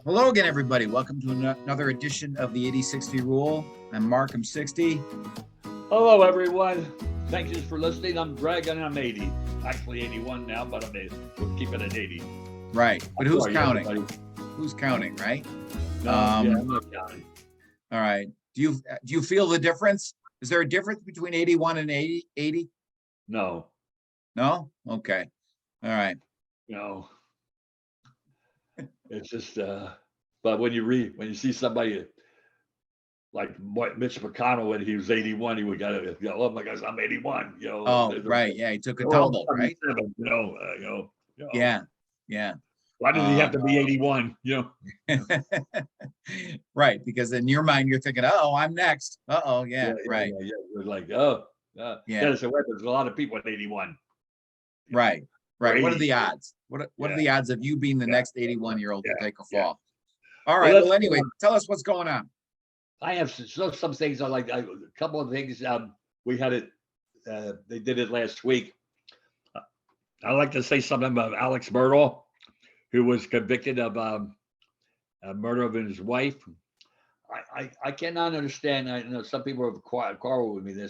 Hello again, everybody. Welcome to another edition of the 80/60 Rule. I'm Mark, I'm 60. Hello, everyone. Thank you for listening. I'm Greg, and I'm 80. Actually, 81 now, but we'll keep it at 80. Right. But who's Sorry, counting? everybody. Who's counting, right? No, I'm not counting. All right. Do you feel the difference? Is there a difference between 81 and 80? No, No? Okay. All right. no. It's just, but when you see somebody like Mitch McConnell when he was 81, he would oh my gosh, I'm 81. Oh, right. Yeah, he took a they're all tumble, right? 77, Yeah. Yeah. Why did he have to be 81? Right. Because in your mind, you're thinking, oh, I'm next. Uh-oh. Yeah. Right. Yeah. We're like, Yeah. yeah. So there's a lot of people at 81. Right. Right. What are 80. the odds? What are the odds of you being the next 81-year-old to take a Yeah. fall? All right. Well, anyway, tell us what's going on. I have some things I like. A couple of things. We had it. They did it last week. I'd like to say something about Alex Murdaugh, who was convicted of murder of his wife. I cannot understand. I know some people have quarreled with me.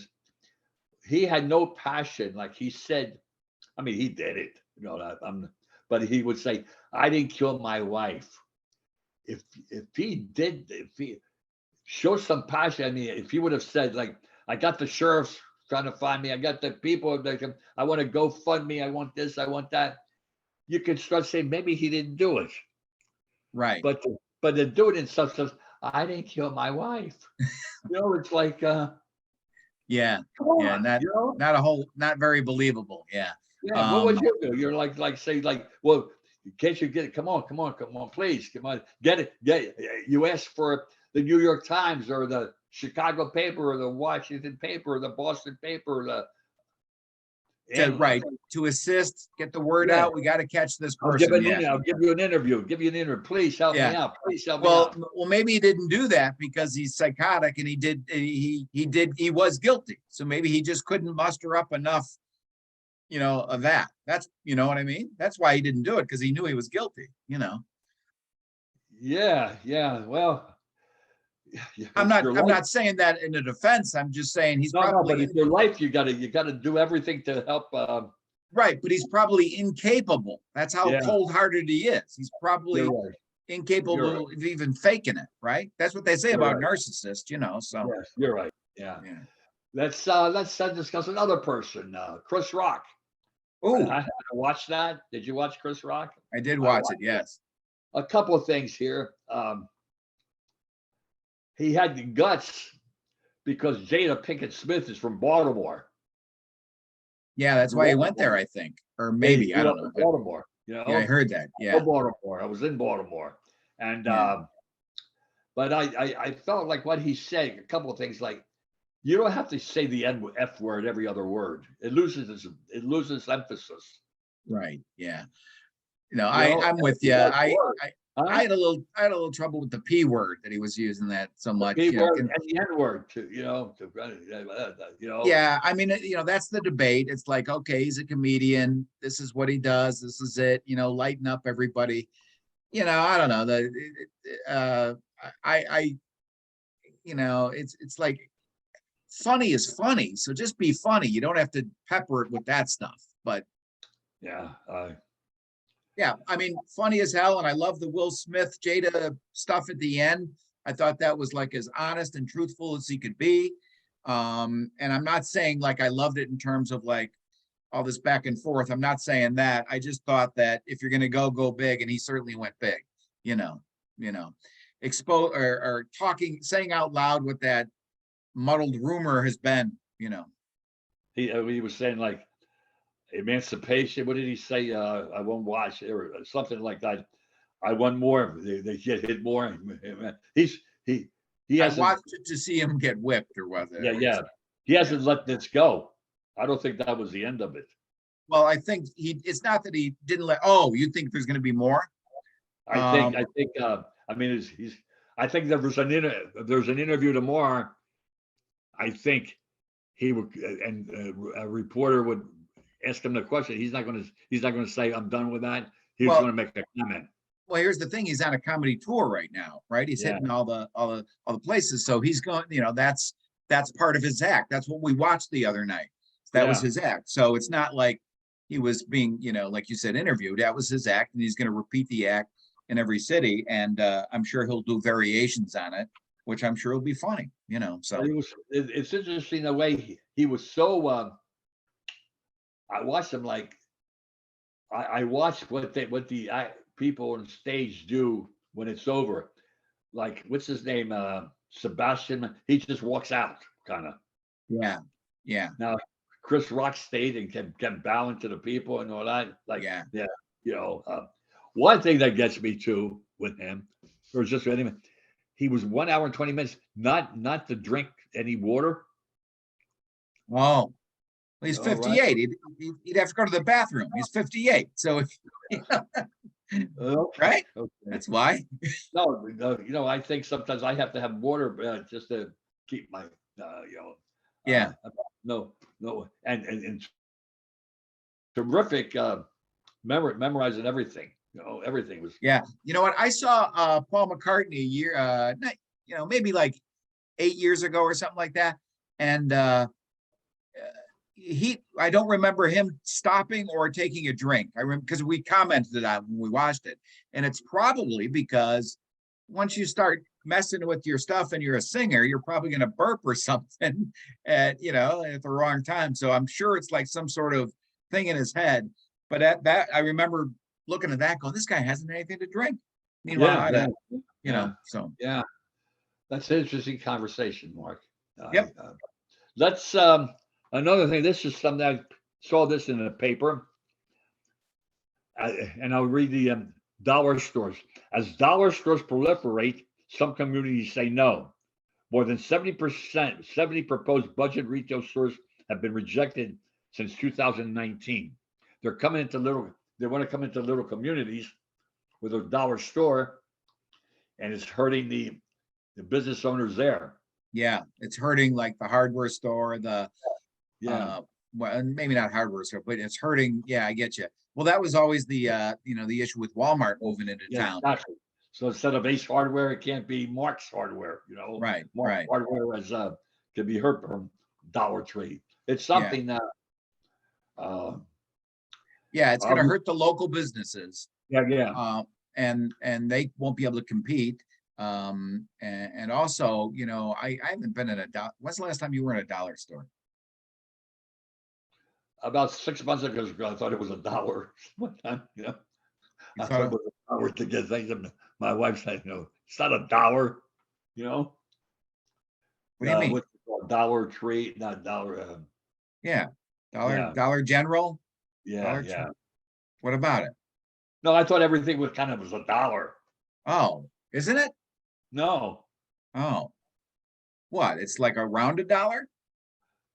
He had no passion, like he said. I mean, he did it. But he would say, "I didn't kill my wife." If he show some passion. I mean, if he would have said, like, I got the sheriffs trying to find me, I got the people that I want to go fund me, I want this, I want that. You could start saying maybe he didn't do it, Right. but to do it in such as I didn't kill my wife. It's like, Yeah. come on, Yeah. Not very believable. Yeah. Yeah. What would you do? You're say, well, can't you get it? Come on, please, come on, get it. You ask for the New York Times or the Chicago paper or the Washington paper or the Boston paper or right. To assist, get the word out. We got to catch this I'll person. I'll give you an interview. Please help me out. Please help me out. Well, maybe he didn't do that because he's psychotic and he was guilty. So maybe he just couldn't muster up enough, of that. That's, you know what I mean? That's why he didn't do it, because he knew he was guilty, Yeah. Well, I'm not saying that in a defense. I'm just saying he's probably but it's your life. You gotta do everything to help. Right, but he's probably incapable. That's how cold-hearted he is. He's probably incapable of even faking it, right? That's what they say about narcissists, so. Yes, you're right. Yeah. Let's discuss another person, Chris Rock. Oh, I watched that. Did you watch Chris Rock? I did watch it, yes. A couple of things here. He had the guts because Jada Pinkett Smith is from Baltimore. Yeah, that's why he went there, I think. Or maybe, I don't know. Baltimore, Yeah, I heard that. Yeah. Baltimore. I was in Baltimore. And but I felt like what he said, a couple of things, like, you don't have to say the F word every other word. It loses emphasis. Right. Yeah. I'm with you. I had a little trouble with the P word that he was using that so much. The P word and the N word too. Yeah, I mean, that's the debate. It's like, okay, he's a comedian. This is what he does. This is it. Lighten up, everybody. I don't know. It's like, funny is funny. So just be funny. You don't have to pepper it with that stuff. But yeah. Yeah, I mean, funny as hell, and I love the Will Smith Jada stuff at the end. I thought that was like as honest and truthful as he could be. And I'm not saying like I loved it in terms of like all this back and forth. I'm not saying that. I just thought that if you're going to go big, and he certainly went big. Expose or saying out loud what that muddled rumor has been. He was saying like, emancipation. What did he say? I won't watch it or something like that. I want more. They get hit more. He I watched it to see him get whipped or whether. Yeah. He hasn't let this go. I don't think that was the end of it. Well, I think it's not that he didn't let. Oh, you think there's going to be more? I think. I mean, I think there's an interview tomorrow. I think he would, and a reporter would ask him the question. He's not going to say I'm done with that. He's going to make a comment. Well, here's the thing, he's on a comedy tour right now, right? He's Yeah. hitting all the places. So he's going, that's part of his act. That's what we watched the other night. That was Yeah. his act. So it's not like he was being, like you said, interviewed. That was his act, and he's going to repeat the act in every city. And I'm sure he'll do variations on it, which I'm sure will be funny, so It's interesting the way he was so, I watched him like, I watched what the people on stage do when it's over. Like, what's his name? Sebastian. He just walks out, kind of. yeah. Yeah. Now, Chris Rock stayed and kept bowing to the people and all that. Like, Yeah. One thing that gets me too with him, or just with him, he was 1 hour and 20 minutes, not to drink any water. Oh, he's All right. 58. He'd have to go to the bathroom. He's 58. So if, right? Okay. That's why. No, I think sometimes I have to have water just to keep my, Yeah. no, and terrific, memorizing everything. Everything was. Yeah. You know what? I saw Paul McCartney a year, maybe like 8 years ago or something like that. And I don't remember him stopping or taking a drink. I remember because we commented on it when we watched it. And it's probably because once you start messing with your stuff and you're a singer, you're probably going to burp or something at the wrong time. So I'm sure it's like some sort of thing in his head. But at that, I remember looking at that going, this guy hasn't anything to drink. Meanwhile, so. Yeah, that's an interesting conversation, Mark. Yep. Let's, another thing, this is something I saw this in the paper, and I'll read the dollar stores. As dollar stores proliferate, some communities say no. More than 70 proposed budget retail stores have been rejected since 2019. They want to come into little communities with a dollar store, and it's hurting the business owners there. Yeah, it's hurting like the hardware store, Yeah. Well, maybe not hardware store, but it's hurting. Yeah, I get you. Well, that was always the the issue with Walmart moving into town. Exactly. So instead of Ace Hardware, it can't be Mark's Hardware. Right, Mark's right. Hardware can be hurt from Dollar Tree. It's something that. Yeah, it's going to hurt the local businesses. Yeah. And they won't be able to compete. And also, I haven't been in when's the last time you were in a dollar store? About 6 months ago, I thought it was $1 one time. I thought it was $1 to get things. And my wife said, it's not $1. What do you mean? What's it called? Dollar Tree, not dollar. Yeah, Dollar General. Yeah. What about it? No, I thought everything was $1. Oh, isn't it? No. Oh, what? It's like around $1?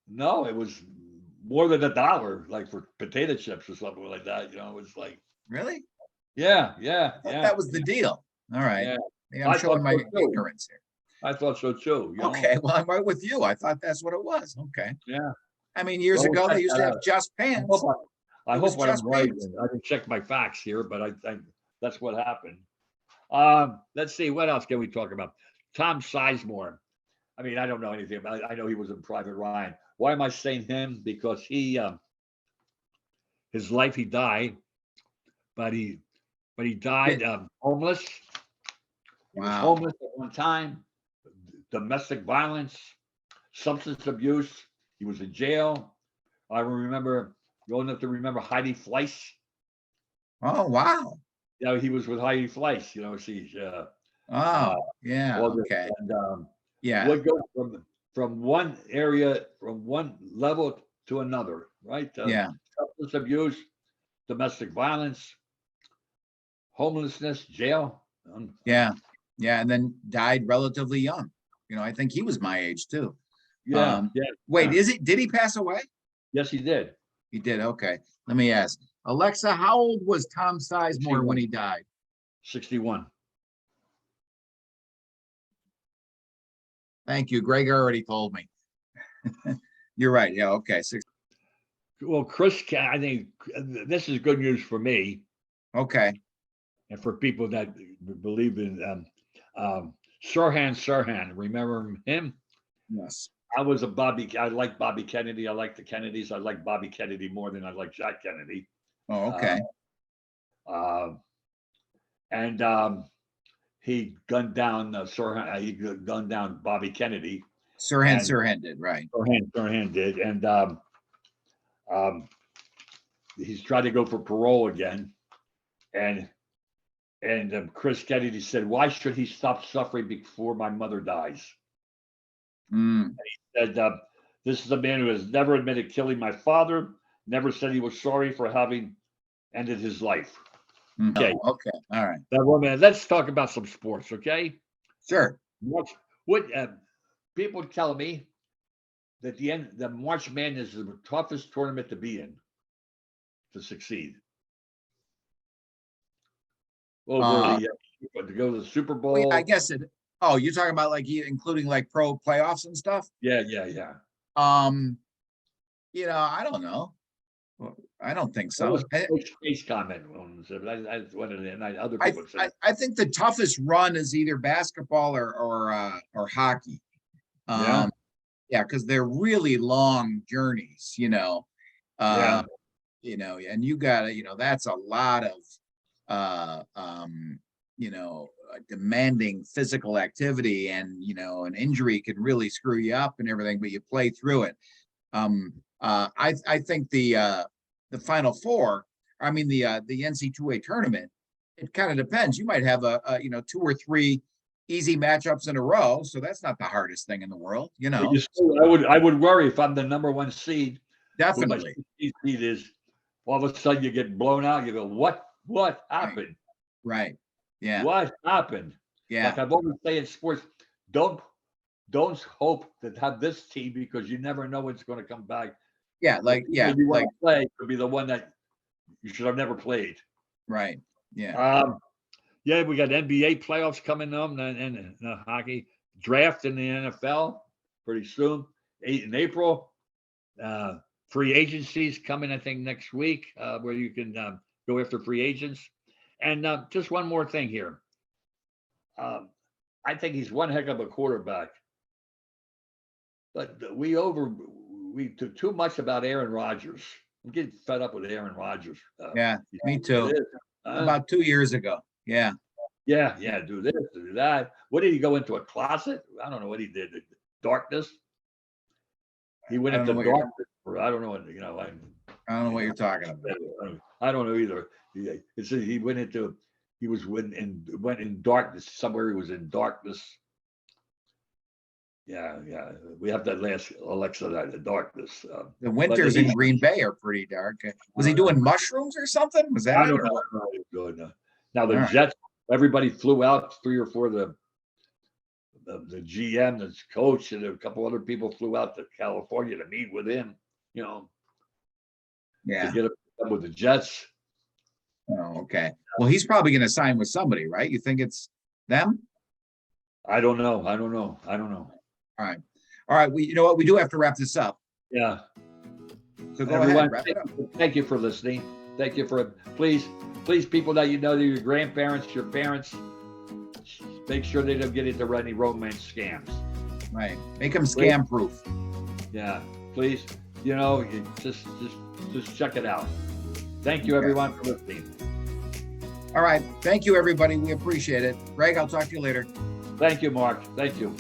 No, it was more than $1, like for potato chips or something like that. It was like. Really? Yeah. That was the deal. All right. Yeah. I'm showing my ignorance here. I thought so too. Okay, well, I'm right with you. I thought that's what it was. Okay. Yeah. I mean, years ago they used to have just pants. I hope I'm right. I didn't check my facts here, but I think that's what happened. Let's see, what else can we talk about? Tom Sizemore. I mean, I don't know anything about it. I know he was in Private Ryan. Why am I saying him? Because his life, he died, but he died homeless. He was homeless at one time, domestic violence, substance abuse. He was in jail. I remember, old enough to remember Heidi Fleiss. Oh, wow. Yeah, he was with Heidi Fleiss. She's. Yeah. Okay. And yeah. Would go from one area, from one level to another, right? Substance abuse, domestic violence, homelessness, jail. Yeah, and then died relatively young. I think he was my age too. Yeah. Wait, did he pass away? Yes, he did. He did. Okay. Let me ask. Alexa, how old was Tom Sizemore when he died? 61. Thank you. Greg already told me. You're right. Yeah. Okay. Well, Chris, I think this is good news for me. Okay. And for people that believe in Sirhan, remember him? Yes. I like Bobby Kennedy. I like the Kennedys. I like Bobby Kennedy more than I like Jack Kennedy. Oh, okay. And he gunned down Sirhan. He gunned down Bobby Kennedy. Sirhan did, right? Sirhan did, and he's tried to go for parole again. And Chris Kennedy said, "Why should he stop suffering before my mother dies?" Mm. Said, "This is a man who has never admitted killing my father. Never said he was sorry for having ended his life." Okay. Okay. All right. That woman. Let's talk about some sports, okay? Sure. What people tell me that the March Madness is the toughest tournament to be in, to succeed. To go to the Super Bowl. Well, yeah, I guess it. Oh, you're talking about like including like pro playoffs and stuff? Yeah. I don't know. I don't think so. Coach Space comment on it, but I wanted to, and other people said. I think the toughest run is either basketball or hockey. Yeah, because they're really long journeys, yeah. And you gotta, that's a lot of demanding physical activity, and an injury could really screw you up and everything, but you play through it. I think the Final Four, I mean the NC2A tournament, it kind of depends. You might have a 2 or 3 easy matchups in a row, so that's not the hardest thing in the world, I would worry if I'm the number 1 seed. Definitely. My seed is all of a sudden you get blown out. You go, what happened? Right. Yeah. What happened? Yeah. Like I've always said in sports, don't hope to have this team because you never know what's going to come back. Yeah. You want to play could be the one that you should have never played. Right. Yeah. Yeah, we got NBA playoffs coming up and hockey draft in the NFL pretty soon, in April. Free agencies coming, I think, next week, where you can go after free agents. And just one more thing here. I think he's one heck of a quarterback, but we took too much about Aaron Rodgers. I'm getting fed up with Aaron Rodgers. Yeah, me too. About 2 years ago. Yeah. Yeah. Do this, do that. What did he go into a closet? I don't know what he did. Darkness. He went into darkness. I don't know what I don't know what you're talking about. I don't know either. He went in darkness somewhere. He was in darkness. Yeah. We have that last Alexa, the darkness. The winters in Green Bay are pretty dark. Was he doing mushrooms or something? Was that? I don't know. Now the Jets, everybody flew out. 3 or 4 of the GM, the coach, and a couple other people flew out to California to meet with him. To get up with the Jets. Oh, okay. Well, he's probably going to sign with somebody, right? You think it's them? I don't know. All right. You know what? We do have to wrap this up. Yeah. So go Everyone, ahead. Wrap it up. Thank you for listening. Thank you for please people that your grandparents, your parents, make sure they don't get into any romance scams. Right. Make them scam proof. Yeah. Please. You just check it out. Thank you, everyone, for listening. All right. Thank you, everybody. We appreciate it. Greg, I'll talk to you later. Thank you, Mark. Thank you.